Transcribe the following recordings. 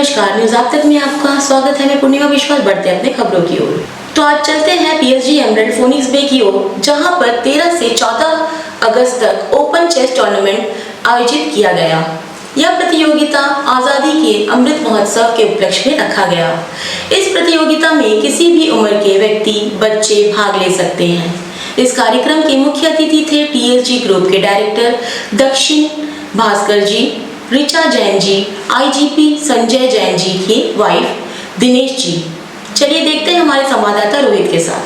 नमस्कार, न्यूज आप तक में आपका स्वागत है। मैं पूर्णिमा विश्वास। बढ़ते अपने खबरों की ओर। तो आज चलते हैं PSG एमराल्ड फोनिक्स बे की ओर, जहां पर 13 से 14 अगस्त तक ओपन चेस टूर्नामेंट आयोजित किया गया। यह प्रतियोगिता आजादी के अमृत महोत्सव के उपलक्ष्य में रखा गया। इस प्रतियोगिता में किसी भी उम्र के व्यक्ति, बच्चे भाग ले सकते हैं। इस कार्यक्रम के मुख्य अतिथि थे TSG ग्रुप के डायरेक्टर दक्षिण भास्कर जी, ऋचा जैन जी, IGP संजय जैन जी की वाइफ दिनेश जी। चलिए देखते हैं हमारे संवाददाता रोहित के साथ।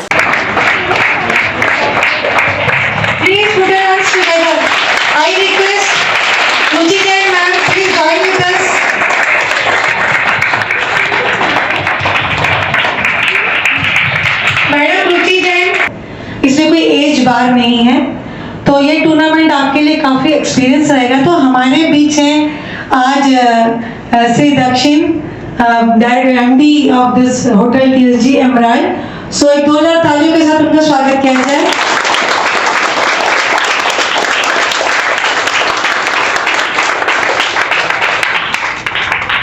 Please put your hands together. I request Ruchi Jain ma'am, please join with us. Madam Ruchi Jain, इसमें कोई एज बार नहीं है, तो ये टूर्नामेंट आपके लिए काफी एक्सपीरियंस रहेगा। तो हमारे बीच हैं आज Shri Dakshin director MD of this hotel TSG emerald. So एक 2000 तालियों के साथ उनका स्वागत किया जाए।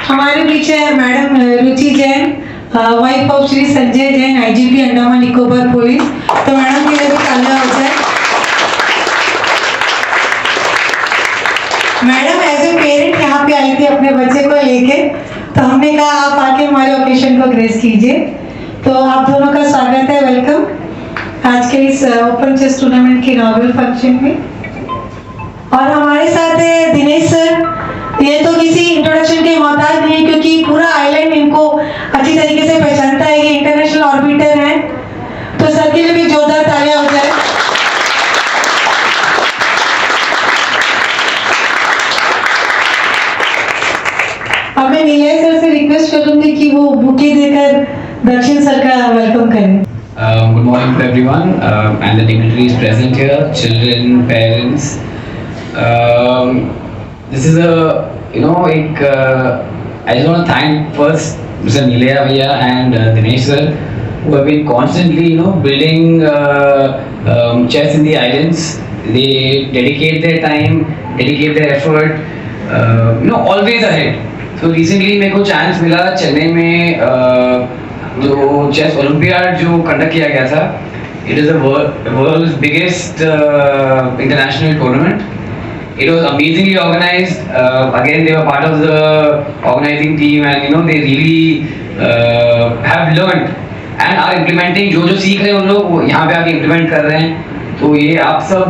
हमारे पीछे है madam Ruchi Jain, wife of Shri Sanjay Jain, IGP Andaman Nicobar police. तो मैडम के लिए भी तालियां हो जाए। मैडम एज ए पेरेंट यहाँ पे आई थी अपने बच्चे को लेके, तो हमने कहा आप आके हमारे ओकेशन को ग्रेस कीजिए। तो आप दोनों का स्वागत है, वेलकम आज के इस ओपन चेस टूर्नामेंट के इनॉग्रल फंक्शन में। और हमारे साथ है दिनेश सर। ये तो किसी इंट्रोडक्शन के मोहताज नहीं है, क्योंकि पूरा आइलैंड इनको अच्छी तरीके से पहचानता है। ये इंटरनेशनल ऑर्बिटर है, तो सर के लिए भी जोरदार तालियां हो जाए। अब मैं नीलय सर से रिक्वेस्ट करूंगी कि वो बुके देकर दक्षिण सर का वेलकम करें। Good morning to everyone and the dignitaries present here, children, parents. This is I just want to thank first Mr. Nilaya Bhaiya and Dinesh sir, who have been constantly, building chess in the islands. They dedicate their time, dedicate their effort, always ahead. So recently मेरे को chance मिला चेन्नई में जो chess olympiad जो conduct किया गया था। It is the world's biggest international tournament. It was amazingly organized. Again, they were part of the organizing team, and they really have learned and are implementing. जो सीख रहे हैं उन लोग वो यहाँ पे आके implement कर रहे हैं। तो ये आप सब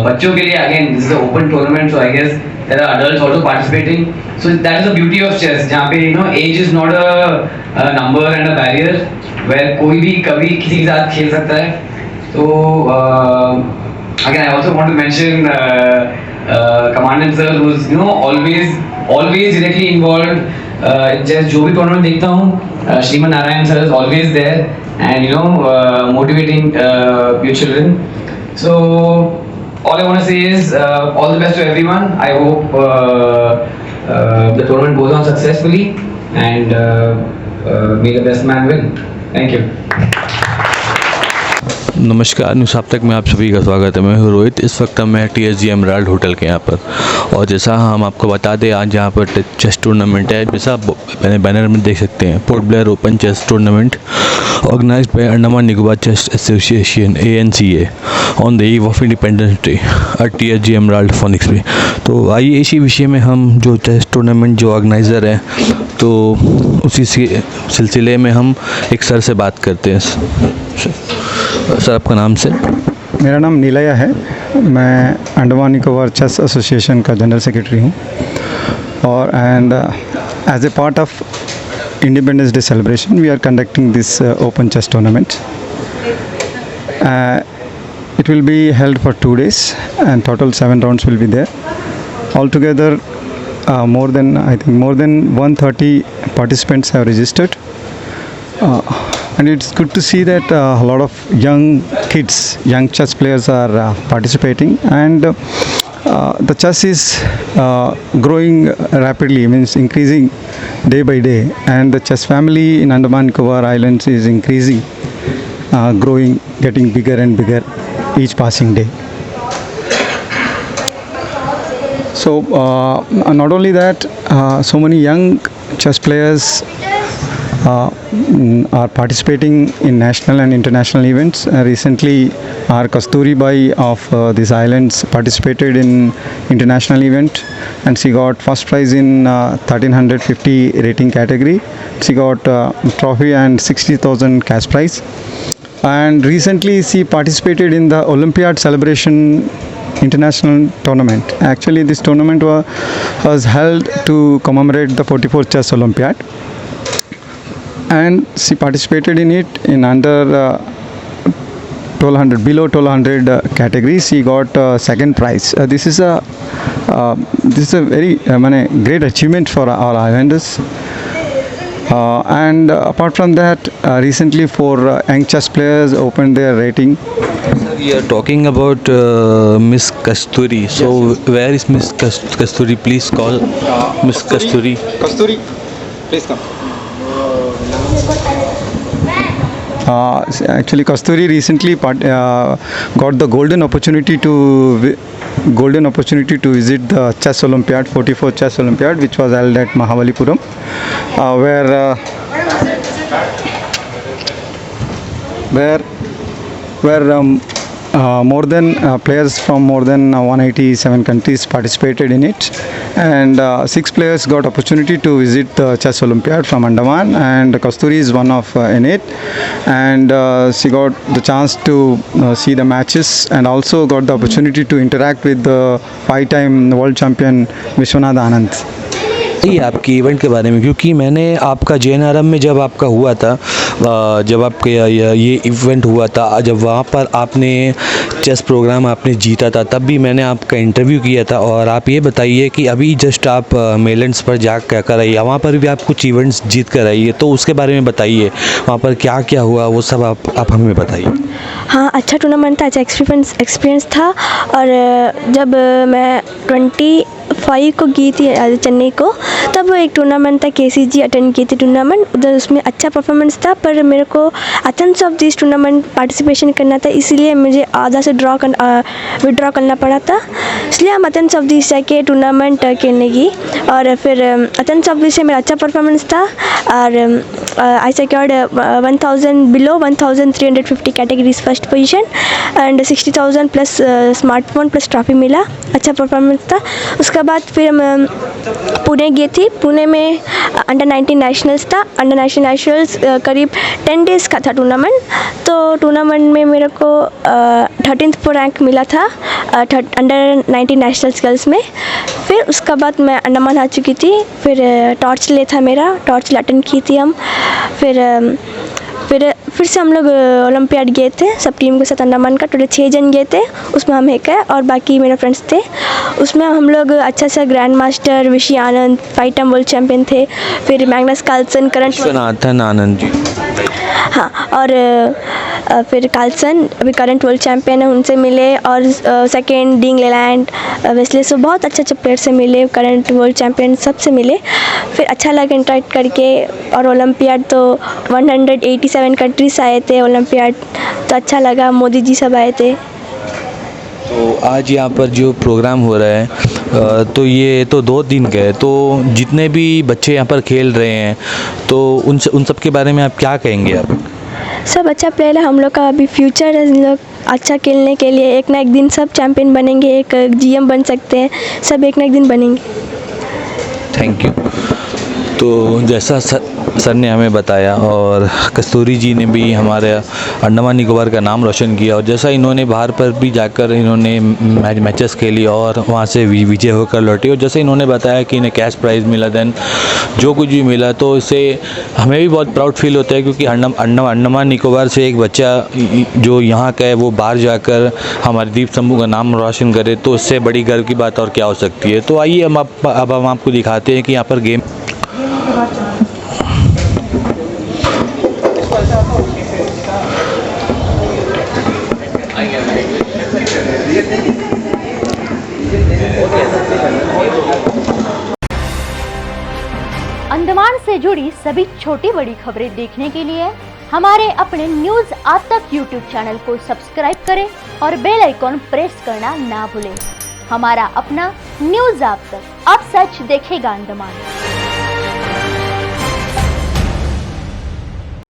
बच्चों के लिए, again, this is an open tournament, so I guess there are adults also participating. So that is the beauty of chess, जहाँ पे age is not a number and a barrier, where कोई भी कभी किसी के साथ खेल सकता है। तो again, I also want to mention Commandant sir, who's always directly involved in chess. जो भी tournament देखता हूँ, Shriman Narayan sir is always there and motivating your children. So all I want to say is all the best to everyone. I hope the tournament goes on successfully and may the best man win. Thank you. नमस्कार, news आप तक में आप सभी का स्वागत है। मैं हूँ रोहित। इस वक्त मैं TSG एमराल्ड होटल के यहाँ पर, और जैसा हम आपको बता दें, आज यहाँ पर चेस टूर्नामेंट है। जैसा आप बैनर में देख सकते हैं, Port Blair open chess tournament organised by Andaman Nicobar chess association ANCA on the eve of independence day at TSG emerald Phoenix bay. तो आइए इसी विषय में हम जो चेस टूर्नामेंट जो ऑर्गेनाइज़र हैं, तो उसी सिलसिले में हम एक सर से बात करते हैं। सर, आपका नाम सर? मेरा नाम नीलया है। मैं अंडमान निकोबार चेस एसोसिएशन का जनरल सेक्रेटरी हूँ, और and as a part of independence Day celebration we are conducting this open chess tournament. It will be held for 2 days and total 7 rounds will be there. Altogether, more than 130 participants have registered. And it's good to see that a lot of young kids, young chess players are participating, and the chess is growing rapidly, means increasing day by day, and the chess family in Andaman Nicobar Islands is increasing, growing, getting bigger and bigger each passing day. So not only that, so many young chess players are participating in national and international events. Recently, our Kasturi Bai of these islands participated in international event, and she got first prize in 1350 rating category. She got trophy and 60,000 cash prize. And recently, she participated in the Olympiad celebration international tournament. Actually, this tournament was held to commemorate the 44th Chess Olympiad, and she participated in it in under 1200, below 1200 category. She got second prize. This is a very great achievement for our islanders. And apart from that, recently for young chess players opened their rating. Sir, you are talking about Miss Kasturi. So where is Miss Kasturi? Please call Miss Kasturi. Kasturi, please come. Actually, Kasturi recently got the golden opportunity to visit the Chess Olympiad, 44th Chess Olympiad, which was held at Mahabalipuram, where more than players from more than 187 countries participated in it, and 6 players got opportunity to visit the Chess Olympiad from Andaman, and Kasturi is one of in it, and she got the chance to see the matches and also got the opportunity to interact with the 5-time world champion Vishwanath Anand. ये आपकी event के बारे में, क्योंकि मैंने आपका JNRM में जब आपका हुआ था, जब आपके ये इवेंट हुआ था, जब वहाँ पर आपने चेस प्रोग्राम आपने जीता था, तब भी मैंने आपका इंटरव्यू किया था। और आप ये बताइए कि अभी जस्ट आप मेलैंड्स पर जा कर आइए, वहाँ पर भी आप कुछ इवेंट्स जीत कर आइए, तो उसके बारे में बताइए, वहाँ पर क्या क्या हुआ वो सब आप हमें बताइए। हाँ, अच्छा टूर्नामेंट था, अच्छा एक्सपीरियंस था। और जब मैं 25 को गई थी चेन्नई को, तब एक टूर्नामेंट था, KCG अटेंड की थी टूर्नामेंट उधर, उसमें अच्छा परफॉर्मेंस था। पर मेरे को Athens of this tournament participation करना था, इसलिए मुझे आधा से विड्रॉ करना पड़ा था, इसलिए हम एथेंस ऑफ दिस जाके टूर्नामेंट खेलने की। और फिर एथेंस ऑफ दिस से मेरा अच्छा परफॉर्मेंस था, और I secured 1000 below 1350 categories first position, and 60,000 plus smartphone plus trophy मिला, अच्छा परफॉर्मेंस था। उसके बाद फिर हम पुणे गए थी, पुणे में अंडर 19 नेशनल्स था। अंडर 19 नेशनल्स करीब 10 डेज़ का था टूर्नामेंट, तो टूर्नामेंट में मेरे को 13th रैंक मिला था अंडर 19 नेशनल्स गर्ल्स में। फिर उसके बाद मैं अंडमान आ चुकी थी, फिर टॉर्च ले था मेरा, टॉर्च ले अटेंड की थी हम। फिर से हम लोग ओलंपियाड गए थे सब टीम के साथ अंडमान का, टोटल 6 जन गए थे, उसमें हम एक है और बाकी मेरे फ्रेंड्स थे। उसमें हम लोग अच्छा सा ग्रैंड मास्टर विशी आनंद 5-time वर्ल्ड चैम्पियन थे, फिर मैग्नस कार्लसन विश्वनाथन आनंद जी, हाँ, और फिर कार्लसन अभी करंट वर्ल्ड चैम्पियन है, उनसे मिले। और सेकेंड डिंग लेलैंड वेस्ले, सो बहुत अच्छे प्लेयर से मिले, करंट वर्ल्ड चैम्पियन सबसे मिले। फिर अच्छा लगा इंटरेक्ट करके। और ओलंपियाड तो 187 कंट्रीज आए थे ओलंपियाड, तो अच्छा लगा, मोदी जी सब आए थे। तो आज यहाँ पर जो प्रोग्राम हो रहा है, तो ये तो 2 दिन का है, तो जितने भी बच्चे यहाँ पर खेल रहे हैं, तो उन सब के बारे में आप क्या कहेंगे? आप सब अच्छा प्लेयर है, हम लोग का अभी फ्यूचर है, हम लोग अच्छा खेलने के लिए एक ना एक दिन सब चैम्पियन बनेंगे, एक GM बन सकते हैं, सब एक ना एक दिन बनेंगे। Thank you. तो जैसा सर ने हमें बताया, और कस्तूरी जी ने भी हमारे अंडमान निकोबार का नाम रोशन किया, और जैसा इन्होंने बाहर पर भी जाकर इन्होंने मैचेस खेली और वहाँ से विजय होकर लौटी, और जैसे इन्होंने बताया कि इन्हें कैश प्राइज़ मिला, देन जो कुछ भी मिला, तो इससे हमें भी बहुत प्राउड फील होता है, क्योंकि अंडमान निकोबार से एक बच्चा जो यहाँ का है वो बाहर जाकर हमारे द्वीप समूह का नाम रोशन करे, तो इससे बड़ी गर्व की बात और क्या हो सकती है। तो आइए अब हम आपको दिखाते हैं कि यहाँ पर गेम अंडमान से जुड़ी सभी छोटी बड़ी खबरें देखने के लिए हमारे अपने न्यूज आज तक यूट्यूब चैनल को सब्सक्राइब करें और बेल आइकॉन प्रेस करना ना भूलें। हमारा अपना न्यूज आज तक, अब सच देखेगा अंडमान।